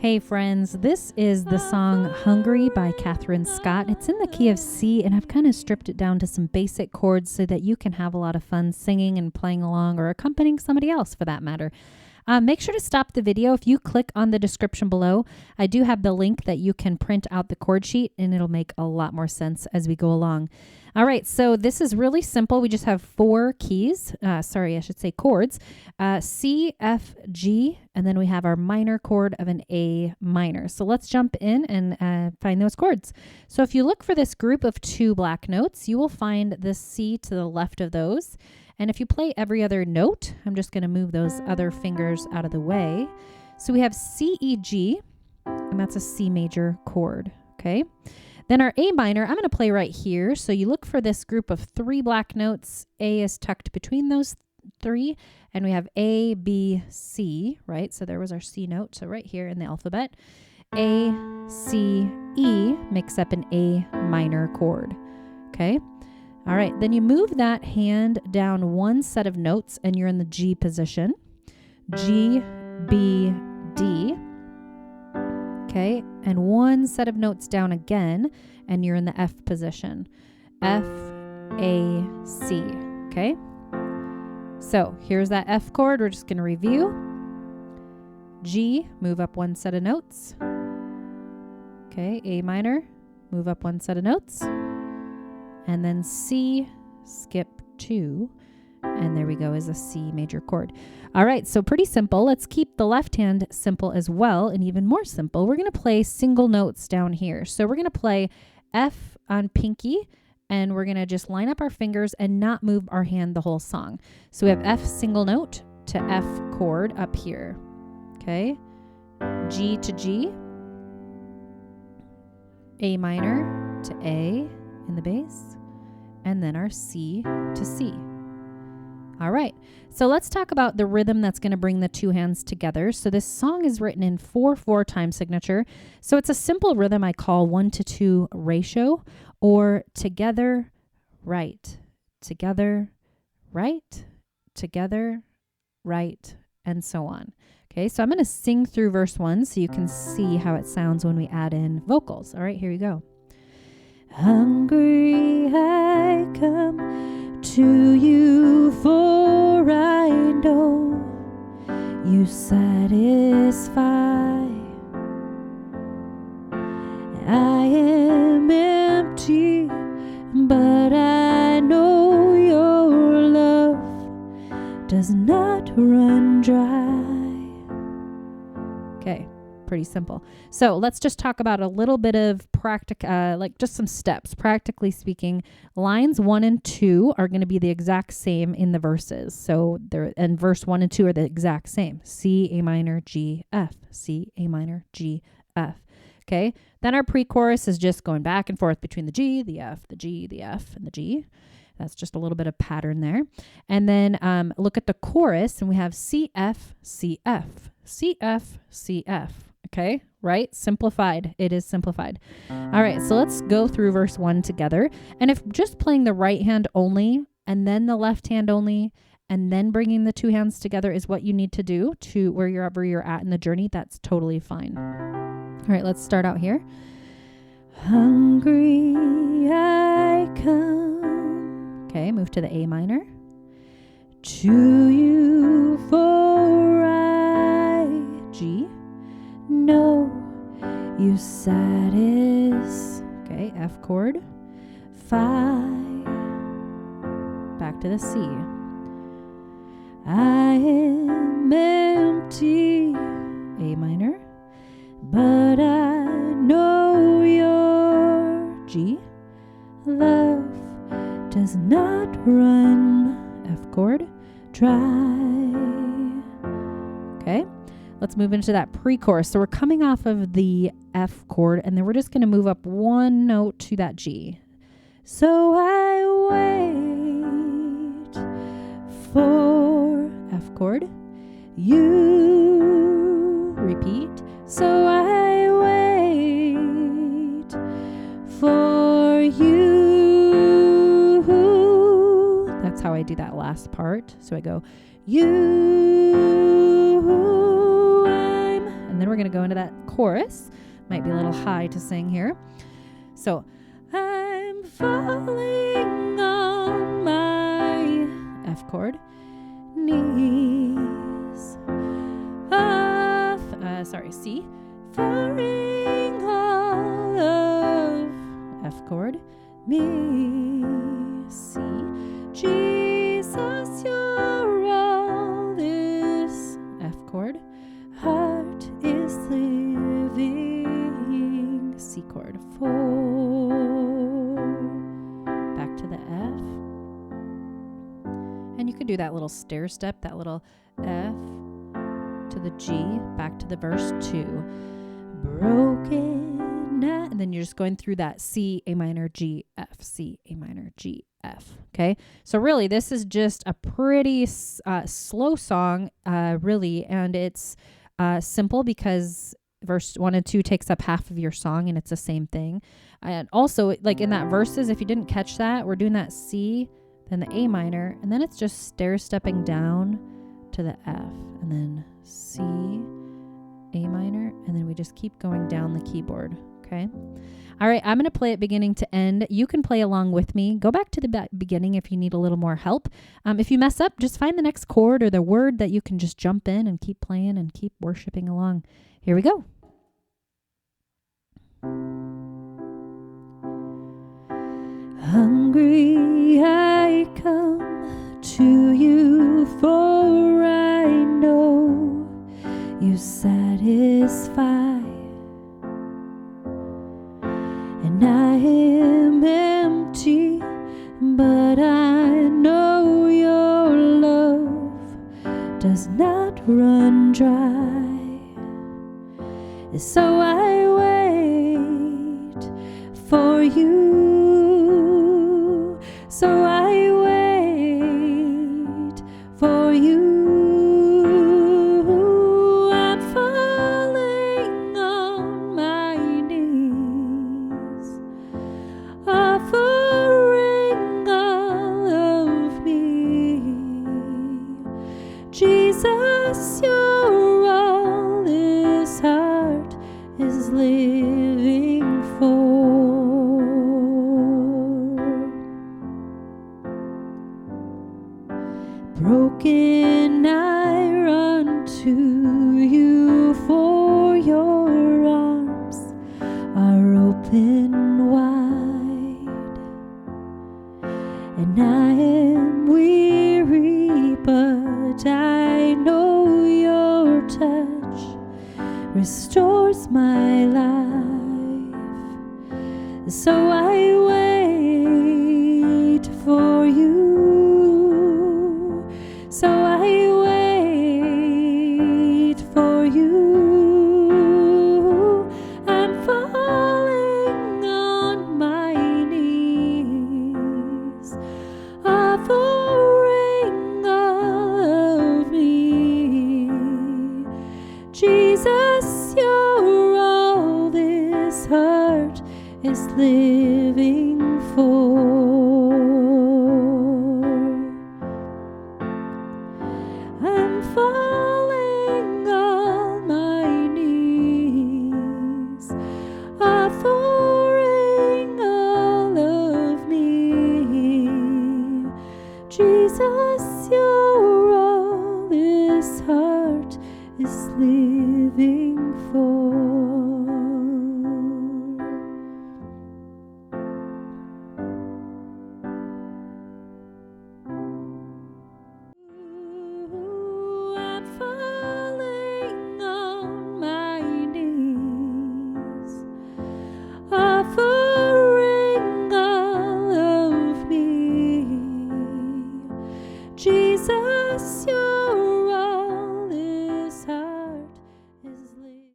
Hey friends, this is the song Hungry by Kathryn Scott. It's in the key of C, and I've kind of stripped it down to some basic chords so that you can have a lot of fun singing and playing along, or accompanying somebody else for that matter. Make sure to stop the video. If you click on the description below, I do have the link that you can print out the chord sheet, and it'll make a lot more sense as we go along. All right, so this is really simple. We just have four keys. Chords. C, F, G, and then we have our minor chord of an A minor. So let's jump in and find those chords. So if you look for this group of two black notes, you will find the C to the left of those. And if you play every other note, I'm just going to move those other fingers out of the way. So we have C, E, G, and that's a C major chord, okay? Then our A minor, I'm going to play right here. So you look for this group of three black notes. A is tucked between those three, and we have A, B, C, right? So there was our C note. So right here in the alphabet, A, C, E makes up an A minor chord, okay? All right, then you move that hand down one set of notes, and you're in the G position. G, B, D. Okay, and one set of notes down again, and you're in the F position. F, A, C, okay? So here's that F chord. We're just gonna review. G, move up one set of notes. Okay, A minor, move up one set of notes. And then C, skip two. And there we go, is a C major chord. All right, so pretty simple. Let's keep the left hand simple as well, and even more simple. We're going to play single notes down here. So we're going to play F on pinky, and we're going to just line up our fingers and not move our hand the whole song. So we have F single note to F chord up here. Okay, G to G, A minor to A in the bass, and then our C to C. All right, so let's talk about the rhythm that's going to bring the two hands together. So this song is written in 4/4 time signature. So it's a simple rhythm I call 1-to-2 ratio, or together, right, together, right, together, right, and so on. Okay, so I'm going to sing through verse 1 so you can see how it sounds when we add in vocals. All right, here you go. Hungry I come to you, for I know you satisfy. I am empty, but I know your love does not run dry. Okay, pretty simple. So let's just talk about a little bit of like just some steps. Practically speaking, lines 1 and 2 are going to be the exact same in the verses. So and verse 1 and 2 are the exact same. C, A minor, G, F. C, A minor, G, F. Okay. Then our pre-chorus is just going back and forth between the G, the F, the G, the F, and the G. That's just a little bit of pattern there. And then look at the chorus, and we have C, F, C, F, C, F, C, F. Okay, right? Simplified. It is simplified. All right, so let's go through verse 1 together. And if just playing the right hand only, and then the left hand only, and then bringing the two hands together is what you need to do to wherever you're at in the journey, that's totally fine. All right, let's start out here. Hungry I come. Okay, move to the A minor. To you for I, G. No, you satisfy. Okay, F chord. Phi. Back to the C. I am empty. A minor. But I know your G. Love does not run. F chord. Try. Okay. Let's move into that pre-chorus. So we're coming off of the F chord, and then we're just going to move up one note to that G. So I wait for F chord. You repeat. So I wait for you. That's how I do that last part. So I go, you. And then we're going to go into that chorus. Might be a little high to sing here. So, I'm falling on my F chord, knees, C, falling all of F chord, me, C, Jesus, you're all this F chord, heart is living, C chord, 4, back to the F, and you could do that little stair step, that little F to the G, back to the verse 2, broken, and then you're just going through that C, A minor, G, F, C, A minor, G, F. Okay, so really this is just a pretty slow song, really, and it's simple because verse 1 and 2 takes up half of your song, and it's the same thing. And also, like in that verses, if you didn't catch that, we're doing that C, then the A minor, and then it's just stair stepping down to the F, and then C, A minor, and then we just keep going down the keyboard. Okay. All right, I'm going to play it beginning to end. You can play along with me. Go back to the beginning if you need a little more help. If you mess up, just find the next chord or the word that you can just jump in and keep playing and keep worshiping along. Here we go. Hungry I come to you, for I know you satisfy. And I am empty, but I know your love does not run dry. So I wait for you. So I wait for you. Jesus, you're all this heart is living for. Broken I run to you, for your arms are open wide. And I am weary, but I know your touch restores my life. So I wait for you. So I wait for you. I'm falling on my knees, offering all of me. Jesus, you're all this heart is living for. I'm falling